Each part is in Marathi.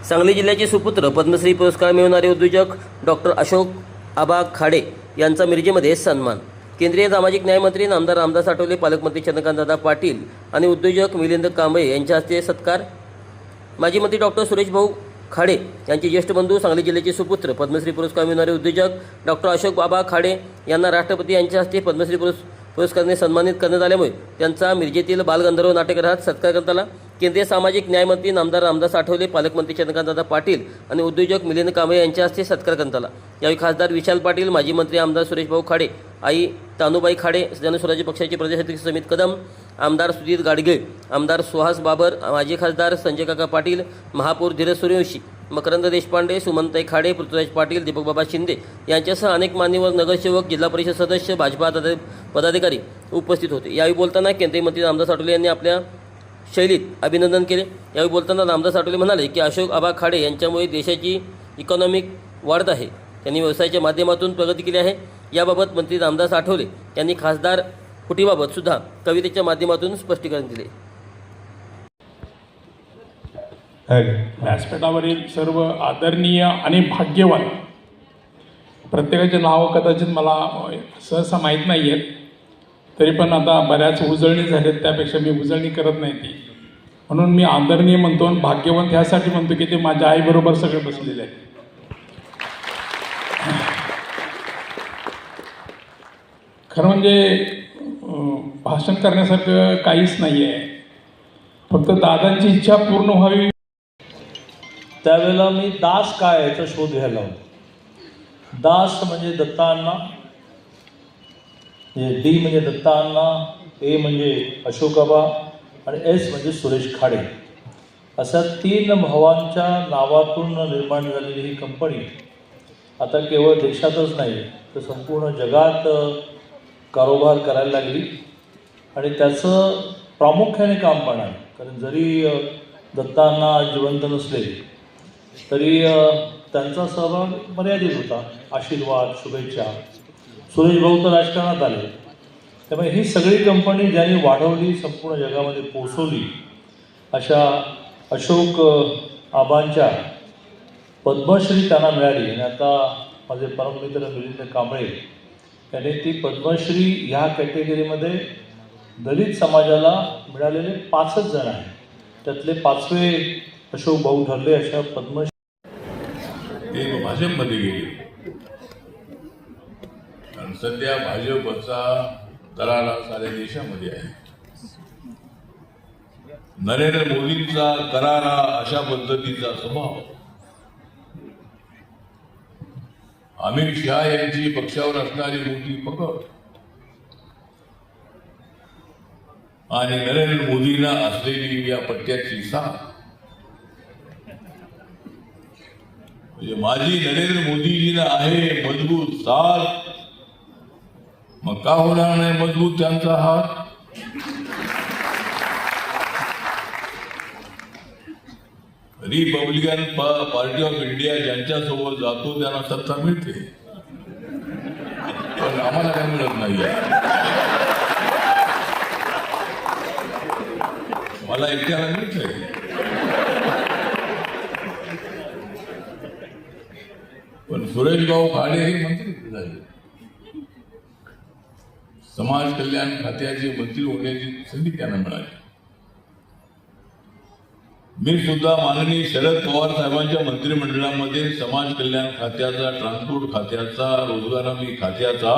सांगली जिल्ह्याचे सुपुत्र पद्मश्री पुरस्कार मिळवणारे उद्योजक डॉक्टर अशोक आबा खाडे यांचा मिरजेमध्ये सन्मान. केंद्रीय सामाजिक न्याय मंत्री नामदार रामदास आठवले, पालकमंत्री चंद्रकांतदादा पाटील आणि उद्योजक मिलिंद कांबळे यांच्या हस्ते सत्कार. माजी मंत्री डॉक्टर सुरेश भाऊ खाडे यांचे ज्येष्ठ बंधू, सांगली जिल्ह्याचे सुपुत्र पद्मश्री पुरस्कार मिळवणारे उद्योजक डॉक्टर अशोक आबा खाडे यांना राष्ट्रपती यांच्या हस्ते पद्मश्री पुरस्काराने सन्मानित करण्यात आल्यामुळे त्यांचा मिरजेतील बालगंधर्व नाट्यगृहात सत्कार करण्यात आला. केंद्रीय सामाजिक न्याय मंत्री नामदार रामदास आठवले, पालकमंत्री चंद्रकांतदादा पाटील आणि उद्योजक मिलिंद कांबळे यांच्या हस्ते सत्कार करण्यात आला. यावेळी खासदार विशाल पाटील, माजी मंत्री आमदार सुरेश भाऊ खाडे, आई तानुबाई खाडे, जनस्वराज्य पक्षाचे प्रदेशाध्यक्ष समित कदम, आमदार सुधीर गाडगे, आमदार सुहास बाबर, माजी खासदार संजय काका पाटील, महापौर धीरज सूर्यवंशी, मकरंद देशपांडे, सुमनताई खाडे, पृथ्वीराज पाटील, दीपक बाबा शिंदे यांच्यासह अनेक मान्यवर, नगरसेवक, जिल्हा परिषद सदस्य, भाजपा पदाधिकारी उपस्थित होते. यावेळी बोलताना केंद्रीय मंत्री रामदास आठवले यांनी आपल्या शैलीत अभिनंदन केले. यावेळी बोलताना रामदास आठवले म्हणाले की अशोक आबा खाडे यांच्यामुळे देशाची इकॉनॉमिक वाढत आहे. त्यांनी व्यवसायाच्या माध्यमातून प्रगती केली आहे. याबाबत मंत्री रामदास आठवले यांनी खासदार फुटीबाबत सुद्धा कवितेच्या माध्यमातून स्पष्टीकरण दिले. व्यासपीठावरील सर्व आदरणीय आणि भाग्यवान, प्रत्येकाचे नाव कदाचित मला सहसा माहीत नाही आहेत, तरी पण आता बऱ्याच उजळणी झाल्यात, त्यापेक्षा मी उजळणी करत नाही ती, म्हणून मी आदरणीय म्हणतो आणि भाग्यवंत ह्यासाठी म्हणतो की ते माझ्या आईबरोबर सगळे बसलेले आहेत. खरं म्हणजे भाषण करण्यासारखं काहीच नाही आहे, फक्त दादांची इच्छा पूर्ण व्हावी. त्यावेळेला मी दास काय याचा शोध घ्यायला होतो. दास म्हणजे दत्ता अण्णा, म्हणजे डी म्हणजे दत्ता अण्णा, ए म्हणजे अशोकाबा आणि एस म्हणजे सुरेश खाडे, अशा 3 भावांच्या नावातून निर्माण झालेली ही कंपनी आता केवळ देशातच नाही तर संपूर्ण जगात कारोबार करायला लागली. आणि त्याचं प्रामुख्याने काम पण आहे, कारण जरी दत्ता अण्णा जिवंत नसले तरी त्यांचा सहभाग मर्यादित होता. आशीर्वाद, शुभेच्छा. सुरेश भाऊ तर राजकारणात आले, त्यामुळे ही सगळी कंपनी ज्यांनी वाढवली, संपूर्ण जगामध्ये पोचवली, अशा अशोक आबांच्या पद्मश्री त्यांना मिळाली. आणि आता माझे परममित्र मिलिंद कांबळे यांनी ती पद्मश्री ह्या कॅटेगरीमध्ये दलित समाजाला मिळालेले 5च जण आहेत, त्यातले 5वे अशोक भाऊ ठरले. अशा पद्मश्री ते भाजपमध्ये गेले, कारण सध्या भाजपचा दरारा साऱ्या देशामध्ये आहे. नरेंद्र मोदींचा करारा अशा पद्धतीचा स्वभाव, अमित शहा यांची पक्षावर असणारी मोठी पकड आणि नरेंद्र मोदींना असलेली या पट्ट्याची साथ, म्हणजे माझी नरेंद्र मोदीजींना आहे मजबूत साथ, मग का होणार नाही मजबूत त्यांचा हात. रिपब्लिकन पार्टी ऑफ इंडिया ज्यांच्यासोबत जातो त्यांना सत्ता मिळते, पण आम्हाला काय मिळत नाही. मला एकट्याला मिळतंय. पण सुरेश भाऊ खाडे हे मंत्री झाले, समाज कल्याण खात्याचे मंत्री होण्याची संधी त्यांना मिळाली. मी सुद्धा माननीय शरद पवार साहेबांच्या मंत्रिमंडळामध्ये समाज कल्याण खात्याचा, ट्रान्सपोर्ट खात्याचा, रोजगार हमी खात्याचा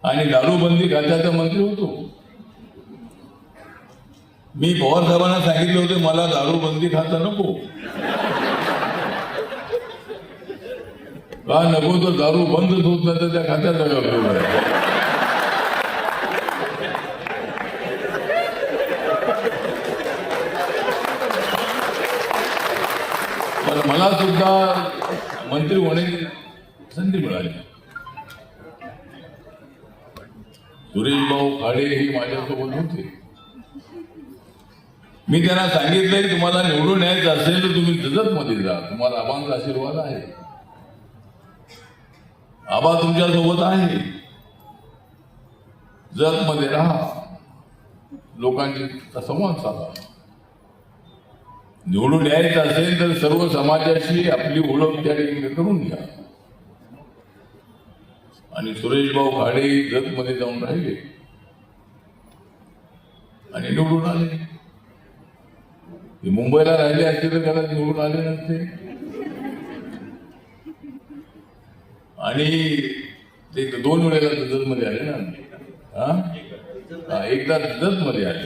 आणि दारूबंदी खात्याचा मंत्री होतो. मी पवार साहेबांना सांगितले होते मला दारूबंदी खाता नको, का नको तर दारू बंदच होत नाही तर त्या खात्याचा काय उपयोग आहे. पण मला सुद्धा मंत्री होण्याची संधी मिळाली. सुरेश भाऊ खाडे हे माझ्यासोबत होते. मी त्यांना सांगितलंय की तुम्हाला निवडून यायचं असेल तर तुम्ही जजतमध्ये जा, तुम्हाला आबांचा आशीर्वाद आहे, आबा तुमच्या सोबत आहे, जगमध्ये राहा, लोकांशी संवाद साधा. निवडून यायचं असेल तर सर्व समाजाशी आपली ओळख त्या ठिकाणी करून घ्या. आणि सुरेश भाऊ खाडे जतमध्ये जाऊन राहिले आणि निवडून आले. ते मुंबईला राहिले असते तर त्याला निवडून आले नसते. आणि ते 2 वेळेला जतमध्ये आले ना. एकदा जतमध्ये आले.